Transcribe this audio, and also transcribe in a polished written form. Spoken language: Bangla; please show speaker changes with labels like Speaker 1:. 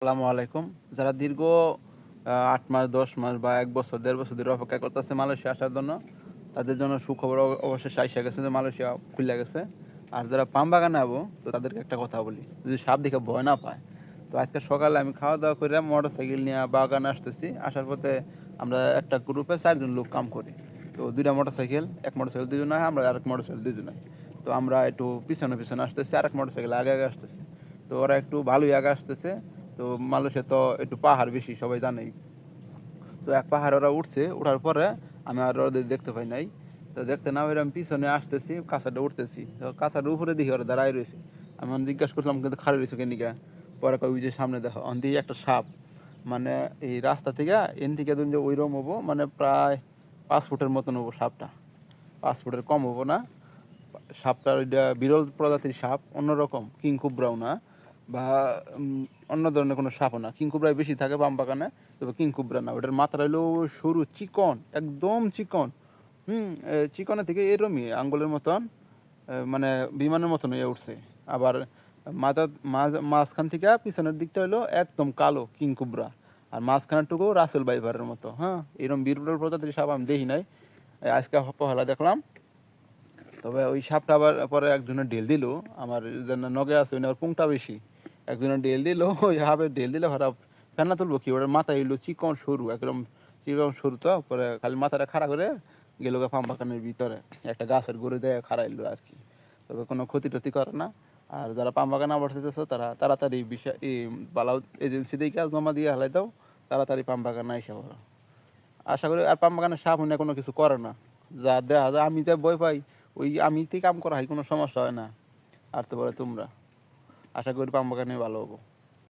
Speaker 1: আসসালামু আলাইকুম। যারা দীর্ঘ ৮ মাস, ১০ মাস বা ১ বছর, ১.৫ বছর ধরে অপেক্ষা করতেছে মালয়েশিয়া আসার জন্য, তাদের জন্য সুখবর অবশেষে আইসা গেছে যে মালয়েশিয়া খুইলা গেছে। আর যারা পাম বাগানে যাবো, তো তাদেরকে একটা কথা বলি, যদি সাপ দেখে ভয় না পায়, তো আজকে সকালে আমি খাওয়া-দাওয়া করে মোটরসাইকেল নিয়ে বাগানে আসতেছি। আসার পথে আমরা একটা গ্রুপে ৪ জন লোক কাম করি। তো ২ টা মোটরসাইকেল, এক মোটরসাইকেল ২ জন হয়, আমরা আরেক মোটরসাইকেল ২ জন হয়। তো আমরা একটু পিছনে আসতেছি, আরেক মোটরসাইকেল আগে আসতেছি। তো ওরা একটু ভালোই আগে আসতেছে। তো মালয়েশিয়া তো একটু পাহাড় বেশি, সবাই জানেই। তো এক পাহাড়ে ওরা উঠছে, উঠার পরে আমি আর ওদের দেখতে পাই নাই। তো দেখতে না পেরে আমি পিছনে আসতেছি, কাছাটা উঠতেছি। তো কাছাটার উপরে দেখি ওরা দাঁড়ায় রয়েছে। আমি জিজ্ঞাসা করলাম, কিন্তু খাড়া রয়েছে কেনিকা? পরে কয় ওই যে সামনে দেখো, অন দিয়ে একটা সাপ, মানে এই রাস্তা থেকে এন থেকে ধরুন যে ওইরকম হবো, মানে প্রায় ৫ ফুটের মতন হবো সাপটা। ৫ ফুটের কম হবো না। সাপটা ওইটা বিরল প্রজাতির সাপ, অন্যরকম কিংকোবরাও না, বা অন্য ধরনের কোনো সাপও না। কিংকোবরাই বেশি থাকে বাম বাগানে, তবে কিংকোবরা না। ওটার মাথাটা হইলো সরু, চিকন, একদম চিকন। চিকনের থেকে এরমই আঙ্গুলের মতন, মানে বিমানের মতন হয়ে উঠছে। আবার মাঝখান থেকে পিছনের দিকটা হলো একদম কালো কিংকোবরা, আর মাঝখানেরটুকু রাসেল ভাইপারের মতো। হ্যাঁ, এরকম বিরল প্রজাতির সাপ আমি দেখি নাই, আজকে পহেলা দেখলাম। তবে ওই সাপটা আবার পরে একজনের ঢেল দিল, আমার যেন নগে আছে ওই আবার পুংটা বেশি। একজনের ঢেল দিল, ওই সাপের ঢেল দিলে খারাপ ফেনা তুলবো কি, ওটার মাথা এলো চিকন সরু, একদম চিকন সরু। তো পরে খালি মাথাটা খাড়া করে গেল পাম বাগানের ভিতরে, একটা গাছের গড়ে দেয় খাড়া এলো আর কি। তবে কোনো ক্ষতি টতি করে না। আর যারা পাম বাগানে আবার যেতেছো, তারা তাড়াতাড়ি বিষয় এই বালাউ এজেন্সি দিয়ে কাজ জমা দিয়ে হালাই দাও, তাড়াতাড়ি পাম বাগানে আইসা পড়ো। আশা করি আর পাম বাগানের সাপ হইনা কোনো কিছু করে না। যা দেখা যায়, আমি যা ভয় পাই, ওই আমিতেই কাম করা হয়, কোনো সমস্যা হয় না। আর তো বলে তোমরা, আশা করি পাম বাগানে ভালো হবো।